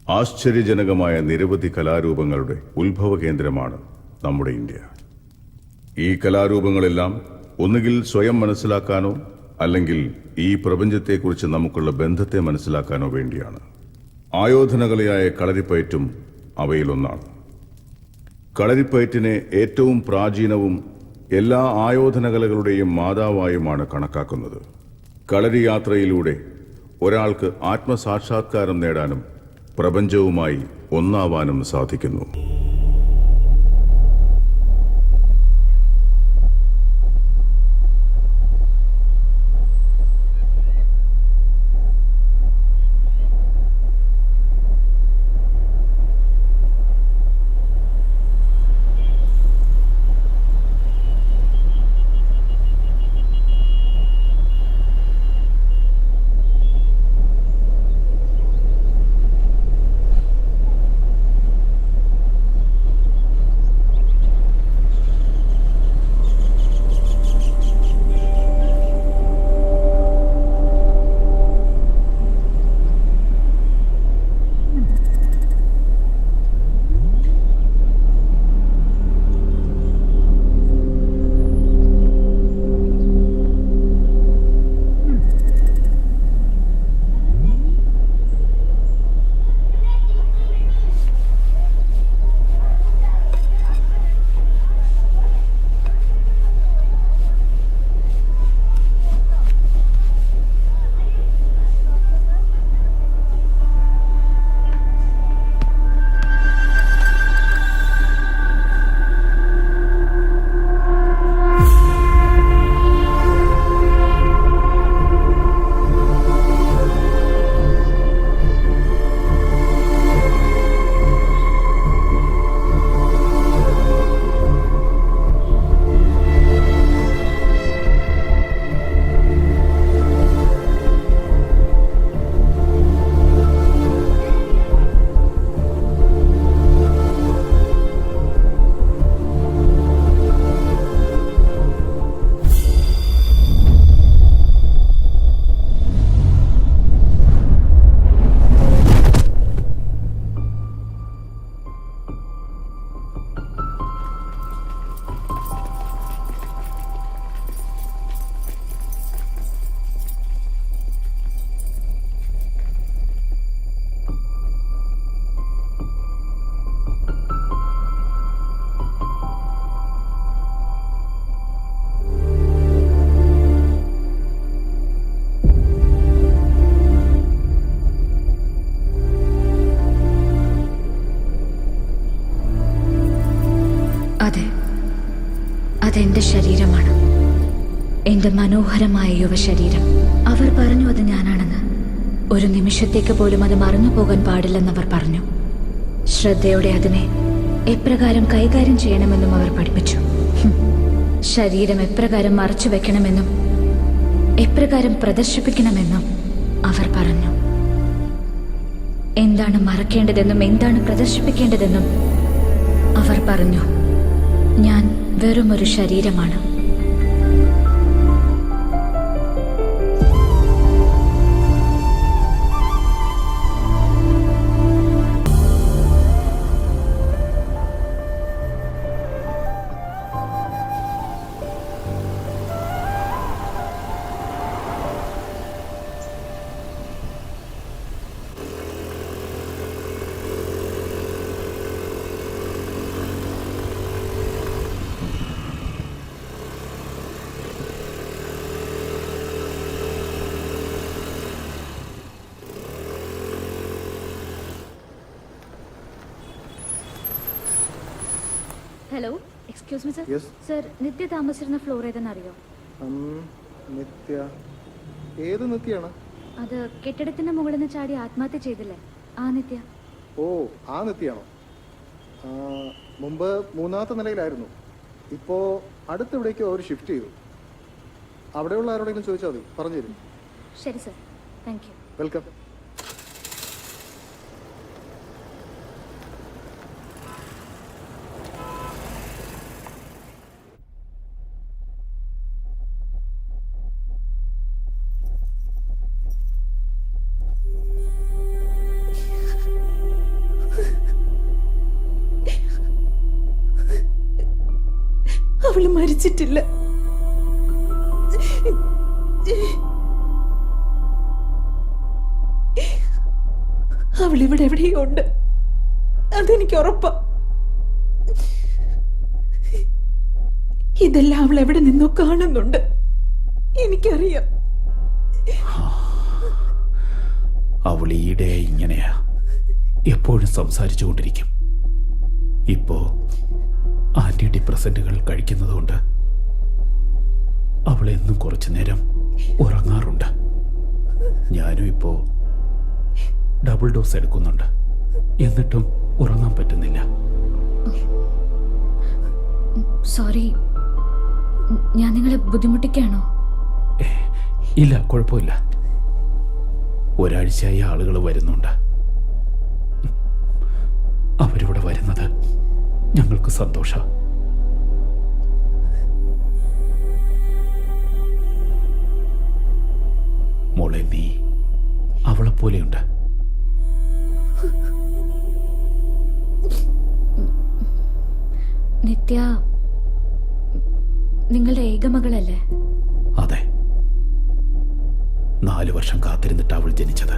ആശ്ചര്യജനകമായ നിരവധി കലാരൂപങ്ങളുടെ ഉത്ഭവ കേന്ദ്രമാണ് നമ്മുടെ ഇന്ത്യ. ഈ കലാരൂപങ്ങളെല്ലാം ഒന്നുകിൽ സ്വയം മനസ്സിലാക്കാനോ അല്ലെങ്കിൽ ഈ പ്രപഞ്ചത്തെക്കുറിച്ച് നമുക്കുള്ള ബന്ധത്തെ മനസ്സിലാക്കാനോ വേണ്ടിയാണ്. ആയോധനകലയായ കളരിപ്പയറ്റും അവയിലൊന്നാണ്. കളരിപ്പയറ്റിനെ ഏറ്റവും പ്രാചീനവും എല്ലാ ആയോധനകലകളുടെയും മാതാവായുമാണ് കണക്കാക്കുന്നത്. കളരി യാത്രയിലൂടെ ഒരാൾക്ക് ആത്മസാക്ഷാത്കാരം നേടാനും പ്രപഞ്ചവുമായി ഒന്നാവാനും സാധിക്കുന്നു. അതെന്റെ ശരീരമാണ്, എന്റെ മനോഹരമായ യുവശരീരം. അവർ പറഞ്ഞു അത് ഞാനാണെന്ന്. ഒരു നിമിഷത്തേക്ക് പോലും അത് മറന്നു പോകാൻ പാടില്ലെന്നവർ പറഞ്ഞു. ശ്രദ്ധയോടെ അതിനെ എപ്രകാരം കൈകാര്യം ചെയ്യണമെന്നും അവർ പഠിപ്പിച്ചു. ശരീരം എപ്രകാരം മറച്ചു വെക്കണമെന്നും എപ്രകാരം പ്രദർശിപ്പിക്കണമെന്നും അവർ പറഞ്ഞു. എന്താണ് മറക്കേണ്ടതെന്നും എന്താണ് പ്രദർശിപ്പിക്കേണ്ടതെന്നും അവർ പറഞ്ഞു. ഞാൻ വെറുമൊരു ശരീരമാണ്. Hello, excuse me sir. Yes. Sir, Nithya താമസിച്ചിരുന്ന ഫ്ലോർ ഏതെന്ന് അറിയോ? നിത്യ ഏത് നിത്യാണ്? അത് കെട്ടിടത്തിന്റെ മുകളിൽ നിന്ന് ചാടി ആത്മഹത്യ ചെയ്തില്ലേ, ആ നിത്യ. ഓ, ആ നിത്യാണോ? മുമ്പ് 3ാമത്തെ നിലയിലായിരുന്നു. ഇപ്പോൾ അടുത്തെവിടേക്കോ അവർ ഷിഫ്റ്റ് ചെയ്തു. അവിടെയുള്ള ആരോടെങ്കിലും ചോദിച്ചാൽ മതി, പറഞ്ഞു തരും. ശരി സർ, താങ്ക് യു. വെൽക്കം. അവള് മരിച്ചിട്ടില്ല. അവളിവിടെ എവിടെയോ ഉണ്ട്, അതെനിക്ക് ഉറപ്പാ. ഇതെല്ലാം അവൾ എവിടെ നിന്നോ കാണുന്നുണ്ട്, എനിക്കറിയാം. അവൾ ഈയിടെ ഇങ്ങനെയാ, എപ്പോഴും സംസാരിച്ചുകൊണ്ടിരിക്കും. ഇപ്പോ ആന്റി ഡിപ്രസന്റുകൾ കഴിക്കുന്നതുകൊണ്ട് അവൾ എന്നും കുറച്ചു നേരം ഉറങ്ങാറുണ്ട്. ഞാനും ഇപ്പോ ഡബിൾ ഡോസ് എടുക്കുന്നുണ്ട്, എന്നിട്ടും ഉറങ്ങാൻ പറ്റുന്നില്ല. സോറി, ഞാൻ നിങ്ങളെ ബുദ്ധിമുട്ടിക്കാണോ? ഇല്ല, കുഴപ്പമില്ല. ഒരാഴ്ചയായി ആളുകൾ വരുന്നുണ്ട്. അവരിവിടെ വരുന്നത് ഞങ്ങൾക്ക് സന്തോഷം. മോളെ, നീ അവളെപ്പോലെയുണ്ട്. നിത്യ നിങ്ങളുടെ ഏകമകളല്ലേ? അതെ, 4 വർഷം കാത്തിരുന്നിട്ട് അവൾ ജനിച്ചത്.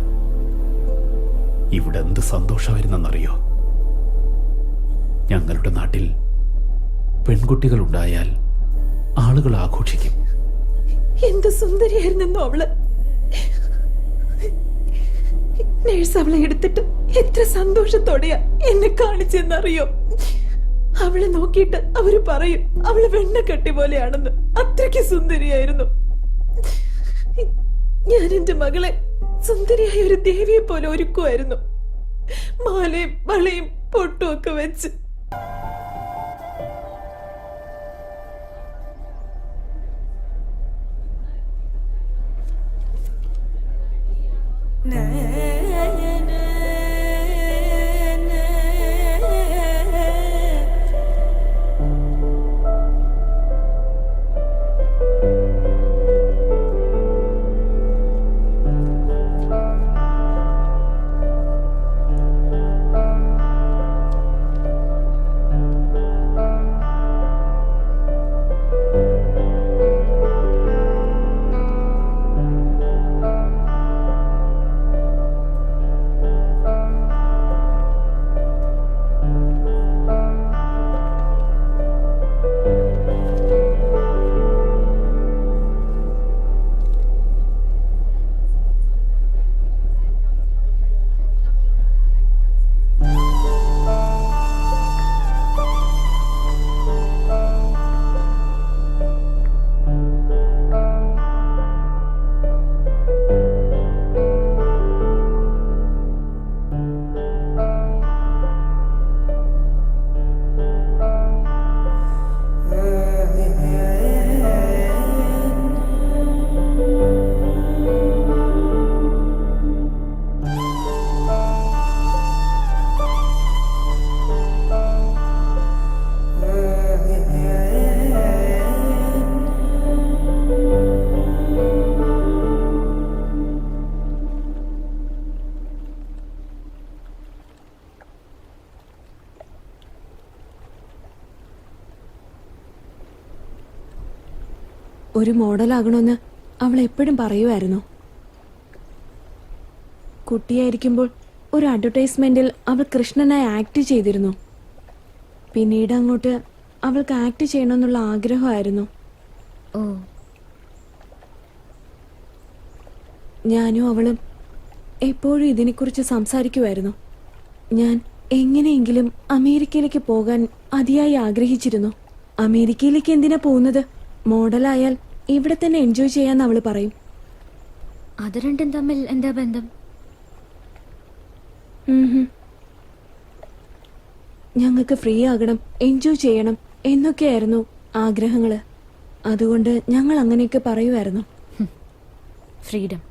ഇവിടെ എന്ത് സന്തോഷമായിരുന്നെന്നറിയോ? ഞങ്ങളുടെ നാട്ടിൽ പെൺകുട്ടികൾ ഉണ്ടായാൽ ആളുകൾ ആഘോഷിക്കും. എന്ത് സുന്ദരിയായിരുന്നോ അവള്. നേഴ്സ് അവളെ എടുത്തിട്ട് എത്ര സന്തോഷത്തോടെയാ എന്നെ കാണിച്ചെന്നറിയോ? അവളെ നോക്കിയിട്ട് അവര് പറയും അവള് വെണ്ണക്കട്ടി പോലെയാണെന്ന്. അത്രയ്ക്ക് സുന്ദരിയായിരുന്നു. ഞാൻ എന്റെ മകളെ സുന്ദരിയായ ഒരു ദേവിയെ പോലെ ഒരുക്കുമായിരുന്നു, മാലയും വളയും പൊട്ടും ഒക്കെ വെച്ച്. ഒരു മോഡലാകണമെന്ന് അവൾ എപ്പോഴും പറയുമായിരുന്നു. കുട്ടിയായിരിക്കുമ്പോൾ ഒരു അഡ്വർടൈസ്മെന്റിൽ അവൾ കൃഷ്ണനായി ആക്ട് ചെയ്തിരുന്നു. പിന്നീട് അങ്ങോട്ട് അവൾക്ക് ആക്ട് ചെയ്യണമെന്നുള്ള ആഗ്രഹമായിരുന്നു. ഓ, ഞാനും അവളും എപ്പോഴും ഇതിനെക്കുറിച്ച് സംസാരിക്കുമായിരുന്നു. ഞാൻ എങ്ങനെയെങ്കിലും അമേരിക്കയിലേക്ക് പോകാൻ അതിയായി ആഗ്രഹിച്ചിരുന്നു. അമേരിക്കയിലേക്ക് എന്തിനാ പോകുന്നത്? മോഡലായാൽ ഇവിടെ തന്നെ എൻജോയ് ചെയ്യാന്ന് അവള് പറയും. അത് രണ്ടും തമ്മിൽ എന്താ ബന്ധം? ഞങ്ങൾക്ക് ഫ്രീ ആകണം, എൻജോയ് ചെയ്യണം എന്നൊക്കെയായിരുന്നു ആഗ്രഹങ്ങള്. അതുകൊണ്ട് ഞങ്ങൾ അങ്ങനെയൊക്കെ പറയുമായിരുന്നു. ഫ്രീഡം.